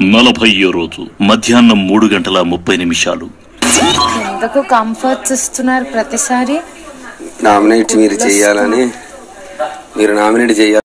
40వ రోజు మధ్యాహ్నం 3:30 ఎందుకు కంఫర్ట్స్ ఇస్తున్నారు ప్రతిసారి? నామినేట్ మీరు చేయాలని, మీరు నామినేట్ చేయాలి.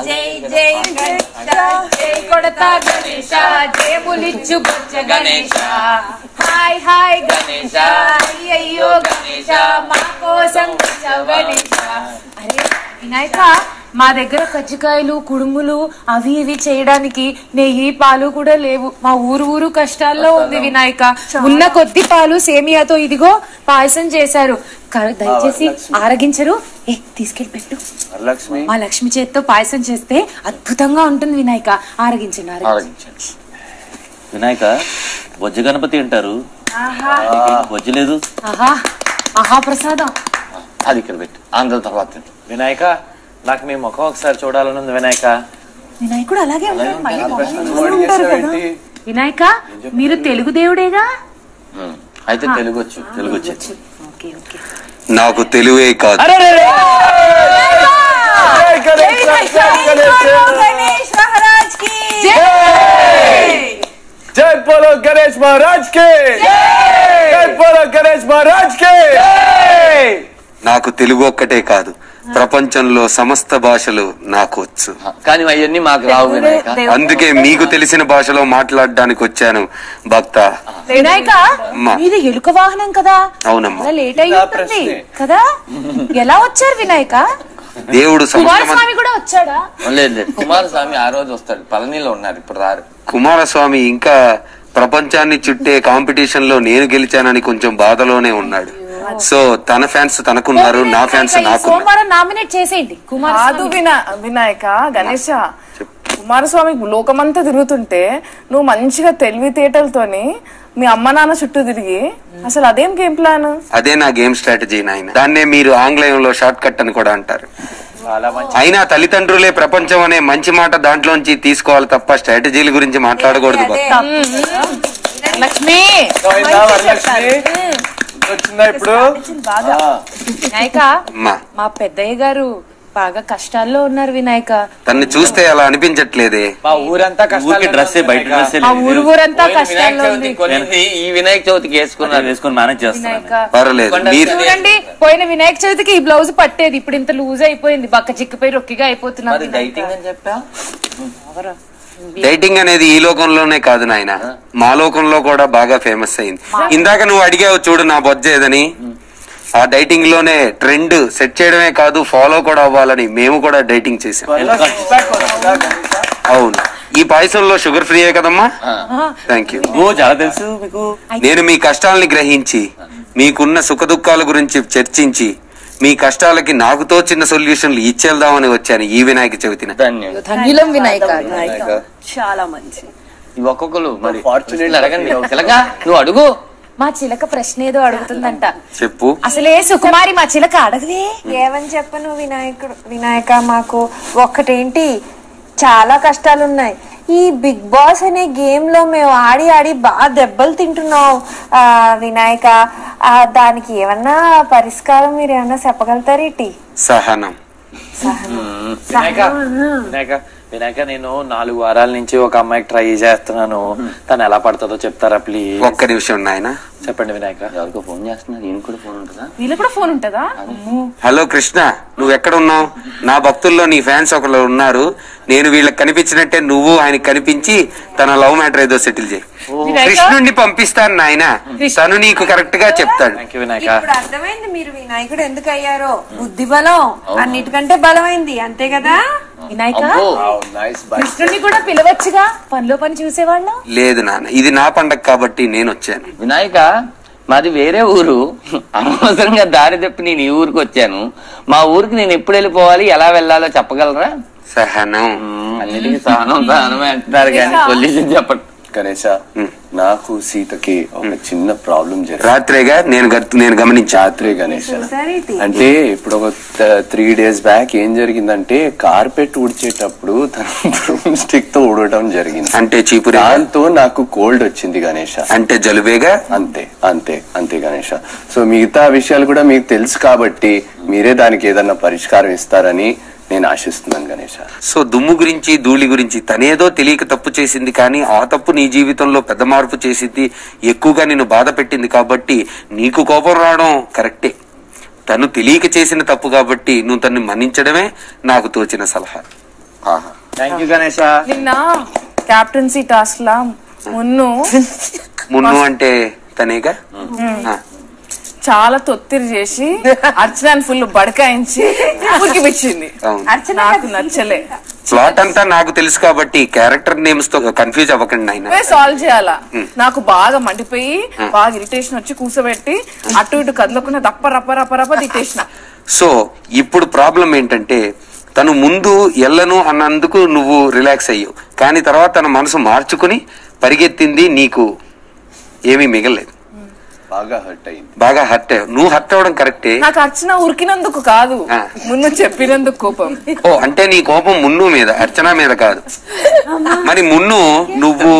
జై జై గణేశ, జై కొడతా గణేశ, జయములిచ్చు బొచ్చ గణేశ. హాయ్ హాయ్ గణేశ, అయ్యయ్యో గణేశ, మా కోసం గణేశ. అరే వినాయక, మా దగ్గర కజ్జికాయలు కుడుములు అవి ఇవి చేయడానికి నెయ్యి పాలు కూడా లేవు. మా ఊరు కష్టాల్లో ఉంది వినాయక. ఉన్న కొద్ది పాలు సేమియాతో ఇదిగో పాయసం చేశారు. దయచేసి ఆరగించరు. తీసుకెళ్ళి పెట్టు. మా లక్ష్మి చేతితో పాయసం చేస్తే అద్భుతంగా ఉంటుంది వినాయక. ఆరగించండి. వినాయక, బొజ్జ గణపతి అంటారు, బొజ్జ లేదు. ఆహా, మహాప్రసాదం. అది ఇక్కడ పెట్టు, అందరి తర్వాత. వినాయక, నాకు మీ ముఖం ఒకసారి చూడాలని ఉంది వినాయక. వినాయకుడు అలాగే ఉంటారు కదా. వినాయక మీరు తెలుగు దేవుడేగా? అయితే తెలుగు వచ్చు. నాకు తెలుగే కాదు. జై బోలో గణేష్ మహారాజ్ కి, జై బోలో గణేష్ మహారాజ్ కి. నాకు తెలుగు ఒక్కటే కాదు, ప్రపంచంలో సమస్త భాషలు నాకు వచ్చు. కానీ అవన్నీ మాకు రావు వినాయక. అందుకే మీకు తెలిసిన భాషలో మాట్లాడడానికి వచ్చాను భక్త. వినాయక మీది ఎలుక వాహనం కదా? అవునమ్మా. లేట్ అయ్యింది కదా? ఎలా వచ్చారు వినాయక? దేవుడు కుమారస్వామి కూడా వచ్చాడా? లేదు, కుమారస్వామి ఆ రోజు వస్తాడు, పళనిలో ఉన్నారు, ఇప్పుడు రారు. కుమారస్వామి ఇంకా ప్రపంచాన్ని చుట్టే కాంపిటీషన్ లో నేను గెలిచానని కొంచెం బాధలోనే ఉన్నాడు. సో తన ఫ్యాన్స్ తనకున్నారు, నా ఫ్యాన్స్ నాకు. సోమవారం నామినేట్ చేసేయండి. కాదు వినాయక గణేష, కుమారస్వామి లోకమంతా తిరుగుతుంటే నువ్వు మంచిగా తెలివితేటలతోని మీ అమ్మ నాన్న చుట్టూ తిరిగి, అసలు అదేం గేమ్ ప్లాన్? అదే నా గేమ్ స్ట్రాటజీ నాయన. దాన్నే మీరు ఆంగ్లేయంలో షార్ట్ కట్ అని కూడా అంటారు. అయినా తల్లిదండ్రులే ప్రపంచం అనే మంచి మాట దాంట్లోంచి తీసుకోవాలి తప్ప స్ట్రాటజీల గురించి మాట్లాడకూడదు. లక్ష్మి వచ్చిందా ఇప్పుడు? వినాయక మా పెద్దయ్య గారు బాగా కష్టాల్లో ఉన్నారు వినాయక. తన్ని చూస్తే అలా అనిపించట్లేదే. మా ఊరంతా డ్రెస్ బయట డ్రెస్ ఊరంతా కష్టాల్లో ఉంది. ఈ వినాయక చవితికి వేసుకొని మేనేజ్ చేస్తున్నారు. పర్లేదు. చూడండి, పోయిన వినాయక చవితికి ఈ బ్లౌజ్ పట్టేది, ఇప్పుడు ఇంత లూజ్ అయిపోయింది, బక్క చిక్కిపోయి రొక్కిగా అయిపోతున్నారు. డైటింగ్ అనేది ఈ లోకంలోనే కాదు నాయన, మా లోకంలో కూడా బాగా ఫేమస్ అయింది. ఇందాక నువ్వు అడిగావు చూడు నా బొజ్జ ఏదని. ఆ డైటింగ్ లోనే ట్రెండ్ సెట్ చేయడమే కాదు, ఫాలో కూడా అవ్వాలని మేము కూడా డైటింగ్ చేసాం. అవును. ఈ పాయసంలో షుగర్ ఫ్రీయే కదమ్మా? Thank you. చాలా తెలుసు మీకు. నేను మీ కష్టాలని గ్రహించి, మీకున్న సుఖ దుఃఖాల గురించి చర్చించి, మీ కష్టాలకి నాకు తోచిన సొల్యూషన్లు ఇచ్చేద్దామని వచ్చాను ఈ వినాయక చవితిన. ధన్యులం వినాయక. చాలా మంచి. ఒక్కొక్కరు మరి అడగండి. నువ్వు అడుగు. మా చిలక ప్రశ్న ఏదో అడుగుతుందంట. చెప్పు. అసలే సుకుమారి మా చిలక అడగవే. ఏమని చెప్పను వినాయక, మాకు ఒక్కటేంటి, చాలా కష్టాలున్నాయి. ఈ బిగ్ బాస్ అనే గేమ్ లో మేము ఆడి ఆడి బాగా దెబ్బలు తింటున్నాం వినాయక. దానికి ఏమన్నా పరిష్కారం మీరు ఏమన్నా చెప్పగలుగుతారేంటి? సహనం. వినాయక నేను 4 వారాల నుంచి ఒక అమ్మాయికి ట్రై చేస్తున్నాను. తను ఎలా పడుతుందో చెప్తారా ప్లీజ్? ఒక్క నిమిషం నాయన. చెప్పండి వినాయక. ఎవరికో ఫోన్ చేస్తున్నారు, ఈయన కూడా ఫోన్ ఉంటుందా? వీళ్ళు కూడా ఫోన్ ఉంటుందా? హలో కృష్ణ, నువ్వు ఎక్కడ ఉన్నావు? నా భక్తుల్లో నీ ఫ్యాన్స్ ఒకరు ఉన్నారు. నేను వీళ్ళకి కనిపించినట్టే నువ్వు ఆయనకి కనిపించి తన లవ్ మ్యాటర్ ఏదో సెటిల్ చేయి. కృష్ణుడిని పంపిస్తాను నాయన, తను నీకు కరెక్ట్ గా చెప్తాడు. ఇప్పుడు అర్థమైంది మీరు వినాయకుడు ఎందుకు అయ్యారో. బుద్ధి బలం అన్నిటికంటే బలమైంది, అంతే కదా వినాయక? కృష్ణుడిని కూడా పిలవచ్చుగా, పనిలో పని చూసేవాళ్ళం. లేదు నాన్న, ఇది నా పండగ కాబట్టి నేను వచ్చాను. వినాయక మాది వేరే ఊరు, అనవసరంగా దారి తప్పి నేను ఈ ఊరికి వచ్చాను. మా ఊరికి నేను ఎప్పుడు వెళ్ళిపోవాలి, ఎలా వెళ్ళాలో చెప్పగలరా? సహనం. అన్నిటికీ సహనమే అంటున్నారు కానీ సొల్యూషన్ చెప్పండి. గణేష, నాకు సీతకి ఒక చిన్న ప్రాబ్లం జరిగింది. రాత్రేగా నేను గమనించా. రాత్రే గణేష. అంటే ఇప్పుడు ఒక 3 days బ్యాక్ ఏం జరిగిందంటే, కార్పెట్ ఉడిచేటప్పుడు తన బ్రూమ్ స్టిక్ తో ఉడటం జరిగింది. అంటే చీపురు. దాంతో నాకు కోల్డ్ వచ్చింది గణేష. అంటే జలుబేగా? అంతే అంతే అంతే గణేష. సో మిగతా విషయాలు కూడా మీకు తెలుసు కాబట్టి మీరే దానికి ఏదన్నా పరిష్కారం ఇస్తారని నేను ఆశిస్తున్నాను గణేష. సో దుమ్ము గురించి ధూళి గురించి తనేదో తెలియక తప్పు చేసింది, కానీ ఆ తప్పు నీ జీవితంలో పెద్ద మార్పు చేసింది, ఎక్కువగా నిన్ను బాధ పెట్టింది. కాబట్టి నీకు కోపం రావడం కరెక్టే. తను తెలియక చేసిన తప్పు కాబట్టి నువ్వు తన్ని మన్నించడమే నాకు తోచిన సలహా. Thank you Ganesha. నిన్న క్యాప్టెన్సీ టాస్క్ లా మున్ను అంటే తనేగా. చాలా తొత్తిరి చేసి అర్చనాన్ని ఫుల్ బడకాయించి ఊరికి పెట్టింది. నాకు నచ్చలే. ప్లాట్ అంతా నాకు తెలుసు కాబట్టి క్యారెక్టర్ నేమ్స్ తో కన్ఫ్యూజ్ అవ్వకండి ఆయన. సాల్వ్ చేయాలా. నాకు బాగా మండిపోయి బాగా ఇరిటేషన్ వచ్చి కూర్చోబెట్టి అటు ఇటు కదలకుండా రప్ప రప్ప రప్ప రప్ప తిట్టేసిన. సో ఇప్పుడు ప్రాబ్లం ఏంటంటే, తను ముందు ఎల్లను అన్నందుకు నువ్వు రిలాక్స్ అయ్యావు, కానీ తర్వాత తన మనసు మార్చుకుని పరిగెత్తింది, నీకు ఏమీ మిగలేదు. బాగా హర్ట్ అయింది. బాగా హర్ట్ అయ్యావు. నువ్వు హర్ట్ అవ్వడం కరెక్టే. నాకు అర్చన ఉరికినందుకు కాదు, ముందు చెప్పినందుకు కోపం. ఓ అంటే నీ కోపం మున్ను మీద, అర్చన మీద కాదు. మరి మున్ను నువ్వు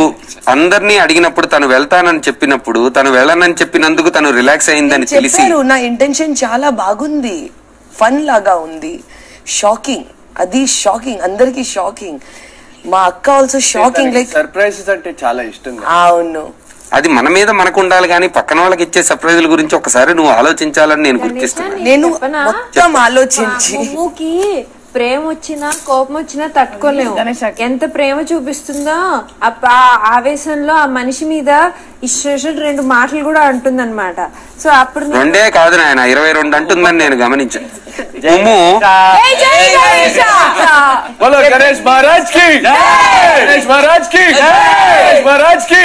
అందరినీ అడిగినప్పుడు తను వెళ్తానని చెప్పినప్పుడు, తను వెళ్ళనని చెప్పినందుకు తను రిలాక్స్ అయిందని తెలిసి, నా ఇంటెన్షన్ చాలా బాగుంది, ఫన్ లాగా ఉంది, షాకింగ్, అది షాకింగ్, అందరికి షాకింగ్. మా అక్క ఆల్సో షాకింగ్. లైక్ సర్ప్రైజెస్ అంటే చాలా ఇష్టం. అవును, అది మన మీద మనకు ఉండాలి కానీ పక్కన వాళ్ళకి ఇచ్చే సర్ప్రైజుల గురించి ఒకసారి నువ్వు ఆలోచించాలని నేను గుర్తిస్తున్నాను. నేను మొత్తం ఆలోచించి ప్రేమ వచ్చినా కోపం వచ్చినా తట్టుకోలేము. ఎంత ప్రేమ చూపిస్తుందో ఆ ఆవేశంలో ఆ మనిషి మీద ఇష్టం 2 మాటలు కూడా అంటుందన్నమాట. సో అప్పుడు 2 కాదు నాయన, 22 అంటుందని నేను గమనించాను. గణేష్ మహారాజ్ కి గణేష్ మహారాజ్ కి గణేష్ మహారాజ్ కి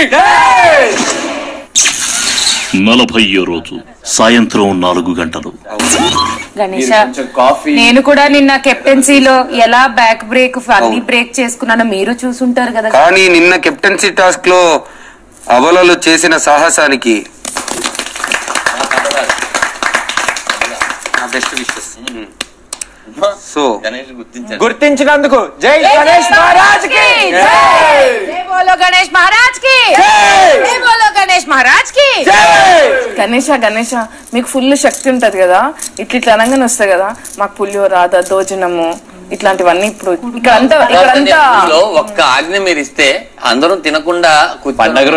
40వ రోజు సాయంత్రం 4 గంటలు. గణేష, కాఫీ. నేను కూడా నిన్న కెప్టెన్సీలో ఎలా బ్యాక్ బ్రేక్ అన్ని బ్రేక్ చేసుకున్నానో మీరు చూసుంటారు కదా. కానీ నిన్న కెప్టెన్సీ టాస్క్ లో అబలలు చేసిన సాహసానికి బెస్ట్ విషెస్. సో గుర్తించినందుకు జై గణేష్ మహారాజ్ కి జై బోలో గణేష్ మహారాజ్ కి జై బోలో గణేష్ మహారాజ్ కి. గణేష మీకు ఫుల్ శక్తి ఉంటది కదా, ఇట్లా అనగానే వస్తాయి కదా, మాకు పులిహోర దోజనము ఇట్లాంటివన్నీ ఇప్పుడు ఇక్కడంతా ఒక్క ఆజ్ఞ మీరు ఇస్తే అందరం తినకుండా పండగ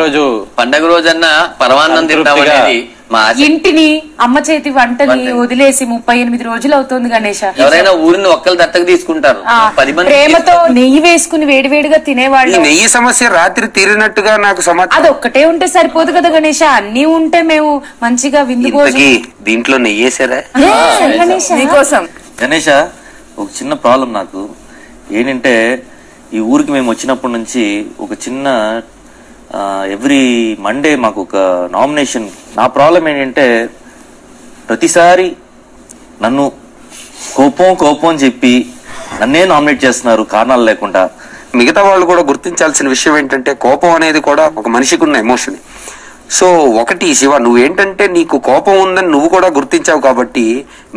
రోజన్నా పరమాన్నం తింటామనేది మా ఆశ. ఇంటిని అమ్మ చేతి వంటని వదిలేసి 38 రోజులు అవుతుంది గణేష. ఎవరైనా ఊరిని ఒక్కరు దత్తకు తీసుకుంటారు, 10 మంది ప్రేమతో నెయ్యి వేసుకుని వేడివేడిగా తినేవాళ్ళు. నెయ్యి సమస్య రాత్రి తీరినట్టుగా నాకు సమాచారం. అది ఒక్కటే ఉంటే సరిపోదు కదా గణేష, అన్ని ఉంటే మేము మంచిగా విందు దీంట్లో నెయ్యి వేసారా మీకోసం. గణేష, ఒక చిన్న ప్రాబ్లం నాకు ఏంటంటే, ఈ ఊరికి మేము వచ్చినప్పటి నుంచి ఒక చిన్న ఎవ్రీ మండే మాకు ఒక నామినేషన్. నా ప్రాబ్లం ఏంటంటే ప్రతిసారి నన్ను కోపం అని చెప్పి నన్నే నామినేట్ చేస్తున్నారు కారణాలు లేకుండా. మిగతా వాళ్ళు కూడా గుర్తించాల్సిన విషయం ఏంటంటే, కోపం అనేది కూడా ఒక మనిషికి ఉన్న ఎమోషన్. సో ఒకటి శివ, నువ్వేంటంటే నీకు కోపం ఉందని నువ్వు కూడా గుర్తించావు కాబట్టి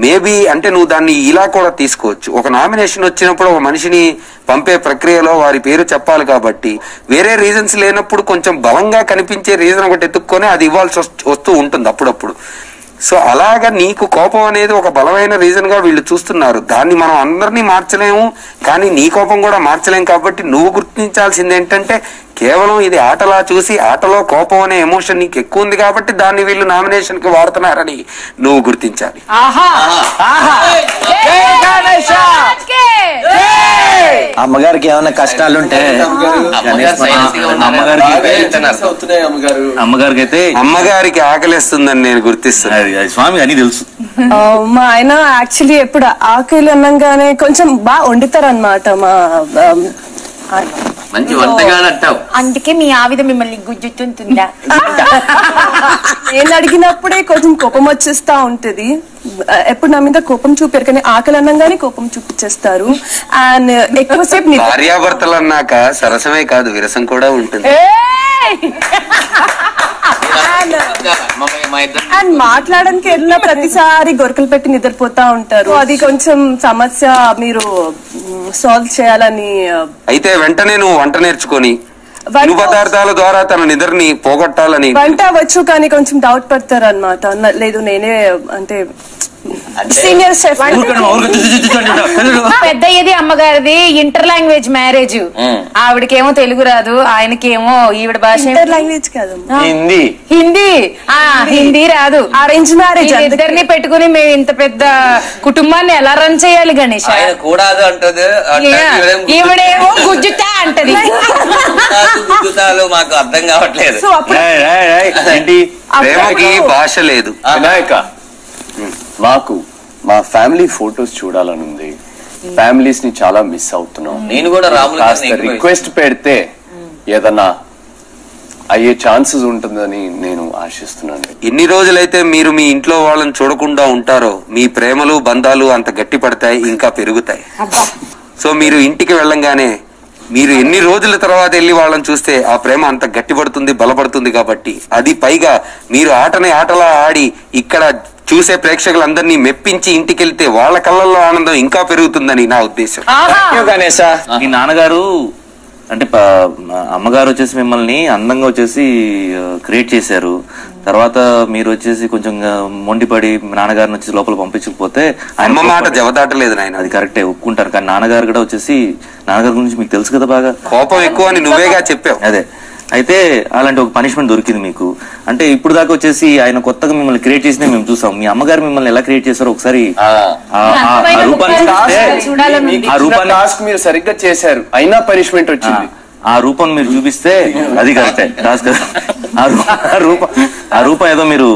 మేబీ అంటే నువ్వు దాన్ని ఇలా కూడా తీసుకోవచ్చు. ఒక నామినేషన్ వచ్చినప్పుడు ఒక మనిషిని పంపే ప్రక్రియలో వారి పేరు చెప్పాలి కాబట్టి వేరే రీజన్స్ లేనప్పుడు కొంచెం బలంగా కనిపించే రీజన్ ఒకటి ఎత్తుక్కొని అది ఇవ్వాల్సి వస్తూ ఉంటుంది అప్పుడప్పుడు. సో అలాగా నీకు కోపం అనేది ఒక బలమైన రీజన్ గా వీళ్ళు చూస్తున్నారు. దాన్ని మనం అందరినీ మార్చలేము, కానీ నీ కోపం కూడా మార్చలేము. కాబట్టి నువ్వు గుర్తించాల్సింది ఏంటంటే, కేవలం ఇది ఆటలా చూసి ఆటలో కోపం అనే ఎమోషన్ నీకు ఎక్కువ ఉంది కాబట్టి దాన్ని వీళ్ళు నామినేషన్ కి వాడుతున్నారని నువ్వు గుర్తించాలి. అమ్మగారికి ఏమైనా కష్టాలుంటే అమ్మగారికి ఆకలిస్తుందని నేను గుర్తిస్తున్నాను. స్వామి అని తెలుసు. మా ఆయన యాక్చువల్లీ ఎప్పుడు ఆకలి అన్నంగానే కొంచెం బాగా వండుతారనమాట. మా మంచి వంటగా అంటావు, అందుకే మీ ఆవిడ మిమ్మల్ని గుజ్జుతుంటుందా? నేను అడిగినప్పుడే కొంచెం కోపం వచ్చేస్తా ఉంటది. ఎప్పుడు నా మీద కోపం చూపారు, కానీ ఆకలి అన్నంగానే కోపం చూపించేస్తారు. అండ్ ఎక్కువసేపు భార్యాభర్తలు అన్నాక సరసమే కాదు, విరసం కూడా ఉంటుంది. అండ్ మాట్లాడడానికి వెళ్ళిన ప్రతిసారి గొరకలు పెట్టి నిద్రపోతా ఉంటారు. అది కొంచెం సమస్య, మీరు సాల్వ్ చేయాలని. అయితే వెంటనే నువ్వు వంట నేర్చుకొని పదార్థాల ద్వారా తన నిద్రని పోగొట్టాలని. వంట వచ్చు కానీ కొంచెం డౌట్ పడతారు అనమాట. లేదు నేనే అంటే సీనియర్ షెఫ్. పెద్ద ఇది అమ్మగారిది ఇంటర్ లాంగ్వేజ్ మ్యారేజ్. ఆవిడకేమో తెలుగు రాదు, ఆయనకేమో ఈవిడ భాష ఇంటర్ లాంగ్వేజ్ కాదు, హిందీ రాదు. Arrange marriage. ఇద్దరిని పెట్టుకుని మేము ఇంత పెద్ద కుటుంబాన్ని ఎలా రన్ చేయాలి గణేష్? కూడాదు అంటది, ఈవిడేమో గుజ్జుతా అంటది. గుజ్జుతాలు మాకు అర్థం కావట్లేదు. ప్రేమకి భాష లేదు. మాకు మా ఫ్యామిలీ ఫోటోస్ చూడాలని ఉంది. ఫ్యామిలీస్ ని చాలా మిస్ అవుతున్నాం. నేను కూడా రిక్వెస్ట్ పెడితే ఏదన్నా అయ్యే ఛాన్సెస్ ఉంటుందని నేను ఆశిస్తున్నాను. ఎన్ని రోజులైతే మీరు మీ ఇంట్లో వాళ్ళని చూడకుండా ఉంటారో మీ ప్రేమలు బంధాలు అంత గట్టి పడతాయి, ఇంకా పెరుగుతాయి. సో మీరు ఇంటికి వెళ్ళంగానే మీరు ఎన్ని రోజుల తర్వాత వెళ్ళి వాళ్ళని చూస్తే ఆ ప్రేమ అంత గట్టిపడుతుంది, బలపడుతుంది. కాబట్టి అది పైగా మీరు ఆటని ఆటలా ఆడి ఇక్కడ చూసే ప్రేక్షకులందరినీ మెప్పించి ఇంటికెళ్తే వాళ్ళ కళ్ళల్లో ఆనందం ఇంకా పెరుగుతుందని నా ఉద్దేశం. గణేష, మీ నాన్నగారు అంటే అమ్మగారు వచ్చేసి మిమ్మల్ని అందంగా వచ్చేసి క్రియేట్ చేశారు. తర్వాత మీరు వచ్చేసి కొంచెం మొండిపడి నాన్నగారిని వచ్చి లోపల పంపించకపోతే అమ్మ మాట జవదాటలేదు నాయన. అది కరెక్టే, ఒప్పుకుంటారు. కానీ నాన్నగారు కూడా వచ్చేసి నాన్నగారి గురించి మీకు తెలుసు కదా, బాగా కోపం ఎక్కువ అని నువ్వేగా చెప్పావు. అదే అయితే అలాంటి ఒక పనిష్మెంట్ దొరికింది మీకు. అంటే ఇప్పుడు దాకా వచ్చేసి ఆయన కొత్తగా మిమ్మల్ని క్రియేట్ చేసినా మేము చూసాం. మీ అమ్మగారు మిమ్మల్ని ఎలా క్రియేట్ చేశారో ఒకసారి టాస్క్ మీరు సరిగ్గా చేశారు, అయినా పనిష్మెంట్ వచ్చింది. ఆ రూపం మీరు చూపిస్తే అది కరెక్టే. ఆ రూపం ఏదో మీరు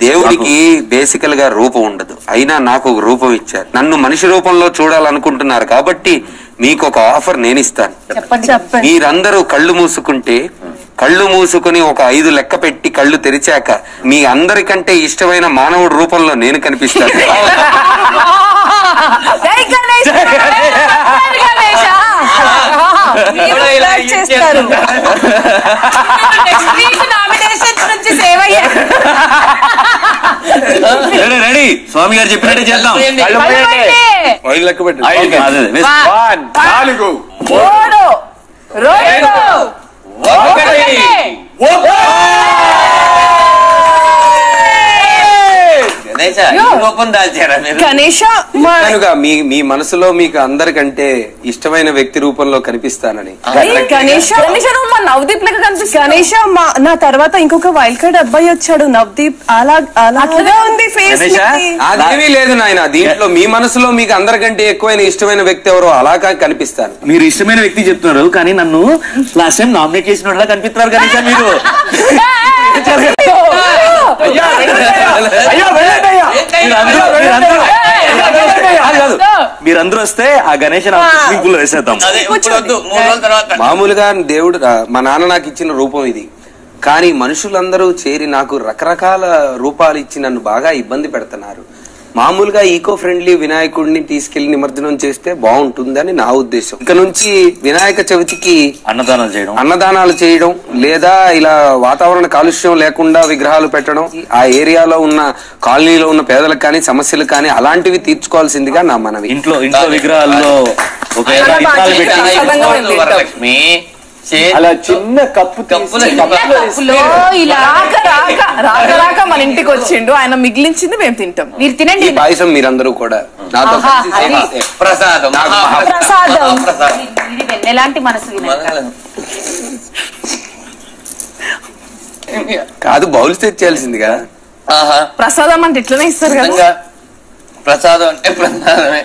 దేవుడికి బేసికల్ గా రూపం ఉండదు, అయినా నాకు ఒక రూపం ఇచ్చారు. నన్ను మనిషి రూపంలో చూడాలనుకుంటున్నారు కాబట్టి మీకు ఒక ఆఫర్ నేను ఇస్తాను. మీరందరూ కళ్ళు మూసుకుంటే, కళ్ళు మూసుకుని ఒక 5 లెక్క పెట్టి కళ్ళు తెరిచాక మీ అందరికంటే ఇష్టమైన మానవుడి రూపంలో నేను కనిపిస్తాను. రెడీ, స్వామి గారు చెప్పినట్టే చేద్దాం. 5 లెక్క పెట్టి 1 4 గణేష కనుక మీ మనసులో మీకు అందరికంటే ఇష్టమైన వ్యక్తి రూపంలో కనిపిస్తానని. గణేష నవదీప్ లెక్క కనిపిస్తుంది. గణేష నా తర్వాత ఇంకొక వైల్డ్ కార్డ్ అబ్బాయి వచ్చాడు, నవదీప్. అలాగే ఉంది ఫేస్. అదేమీ లేదు నాయన, దీంట్లో మీ మనసులో మీకు అందరికంటే ఎక్కువైన ఇష్టమైన వ్యక్తి ఎవరో అలా కనిపిస్తాను. మీరు ఇష్టమైన వ్యక్తి చెప్తున్నారు, కానీ నన్ను లాస్ట్ టైం నామినేట్ చేసినట్లా కనిపిస్తున్నారు కనీసం మీరు. మీరందరూ వస్తే ఆ గణేష్ స్విమ్మింగ్ లో వేసేద్దాం. మామూలుగా దేవుడు మా నాన్న నాకు ఇచ్చిన రూపం ఇది, కానీ మనుషులందరూ చేరి నాకు రకరకాల రూపాలు ఇచ్చి నన్ను బాగా ఇబ్బంది పెడుతున్నారు. మామూలుగా ఈకో ఫ్రెండ్లీ వినాయకుడిని తీసుకెళ్లి నిమజ్జనం చేస్తే బాగుంటుందని నా ఉద్దేశం. ఇక నుంచి వినాయక చవితికి అన్నదానాలు చేయడం లేదా ఇలా వాతావరణ కాలుష్యం లేకుండా విగ్రహాలు పెట్టడం, ఆ ఏరియాలో ఉన్న కాలనీలో ఉన్న పేదలకు కానీ సమస్యలు కానీ అలాంటివి తీర్చుకోవాల్సిందిగా నా మనవి. ఇంట్లో విగ్రహాల్లో అలా చిన్న కప్పు రాక మన ఇంటికి వచ్చిండు, ఆయన మిగిలించింది మేము తింటాం. మీరు తినండి. పాయసం మీరందరూ కూడా నాతో ప్రసాదం. ఇది ఎలాంటి మనసు కాదు, బౌల్స్ తెచ్చేయాల్సిందిగా. ప్రసాదం అంటే ఇట్లనే ఇస్తారు కదా. ప్రసాదం అంటే ప్రసాదమే.